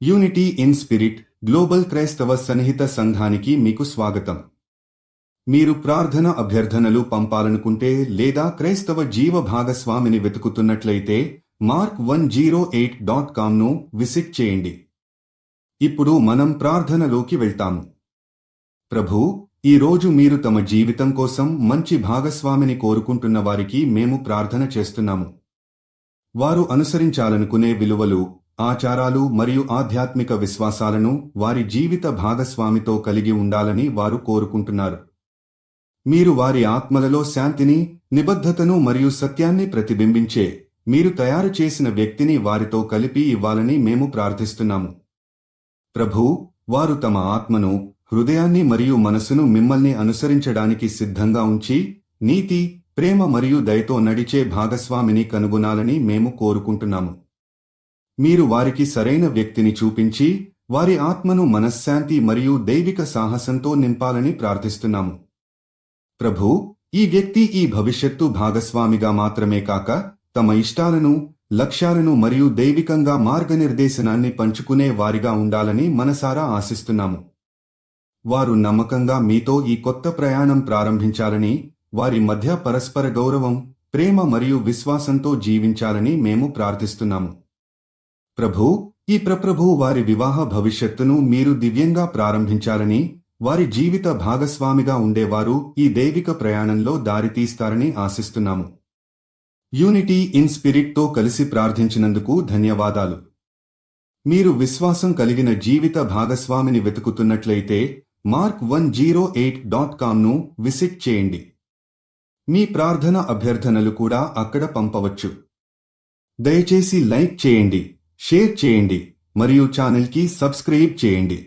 Unity in spirit global క్రైస్తవ సన్నిహిత సంఘానికి మీకు స్వాగతం. మీరు ప్రార్థన అభ్యర్థనలు పంపాలనుకుంటే లేదా క్రైస్తవ జీవ భాగస్వామిని వెతుకుతున్నట్లయితే mark108.comను విజిట్ చేయండి. ఇప్పుడు మనం ప్రార్థనలోకి వెళ్తాము. ప్రభూ, ఈ రోజు మీరు తమ జీవితం కోసం మంచి భాగస్వామిని కోరుకుంటున్న వారికి మేము ప్రార్థన చేస్తున్నాము. వారు అనుసరించాలనుకునే విలువలు, ఆచారాలు మరియు ఆధ్యాత్మిక విశ్వాసాలను వారి జీవిత భాగస్వామితో కలిగి ఉండాలని వారు కోరుకుంటున్నారు. మీరు వారి ఆత్మలలో శాంతిని, నిబద్ధతను మరియు సత్యాన్ని ప్రతిబింబించే మీరు తయారు చేసిన వ్యక్తిని వారితో కలిపి ఇవ్వాలని మేము ప్రార్థిస్తున్నాము. ప్రభూ, వారు తమ ఆత్మను, హృదయాన్ని మరియు మనసును మిమ్మల్ని అనుసరించడానికి సిద్ధంగా ఉంచి నీతి, ప్రేమ మరియు దయతో నడిచే భాగస్వామిని కనుగొనాలని మేము కోరుకుంటున్నాము. మీరు వారికి సరైన వ్యక్తిని చూపించి వారి ఆత్మను మనశ్శాంతి మరియు దైవిక సాహసంతో నింపాలని ప్రార్థిస్తున్నాము. ప్రభూ, ఈ వ్యక్తి ఈ భవిష్యత్తు భాగస్వామిగా మాత్రమే కాక తమ ఇష్టాలను, లక్ష్యాలను మరియు దైవికంగా మార్గనిర్దేశనాన్ని పంచుకునే వారిగా ఉండాలని మనసారా ఆశిస్తున్నాము. వారు నమ్మకంగా మీతో ఈ కొత్త ప్రయాణం ప్రారంభించాలని, వారి మధ్య పరస్పర గౌరవం, ప్రేమ మరియు విశ్వాసంతో జీవించాలని మేము ప్రార్థిస్తున్నాము. ప్రభూ, ఈ ప్రప్రభు వారి వివాహ భవిష్యత్తును మీరు దివ్యంగా ప్రారంభించాలని, వారి జీవిత భాగస్వామిగా ఉండేవారు ఈ దైవిక ప్రయాణంలో దారితీస్తారని ఆశిస్తున్నాము. యూనిటీ ఇన్ స్పిరిట్తో కలిసి ప్రార్థించినందుకు ధన్యవాదాలు. మీరు విశ్వాసం కలిగిన జీవిత భాగస్వామిని వెతుకుతున్నట్లయితే mark108.comను విజిట్ చేయండి. మీ ప్రార్థన అభ్యర్థనలు కూడా అక్కడ పంపవచ్చు. దయచేసి లైక్ చేయండి, షేర్ చేయండి మరియు ఛానల్కి సబ్స్క్రైబ్ చేయండి.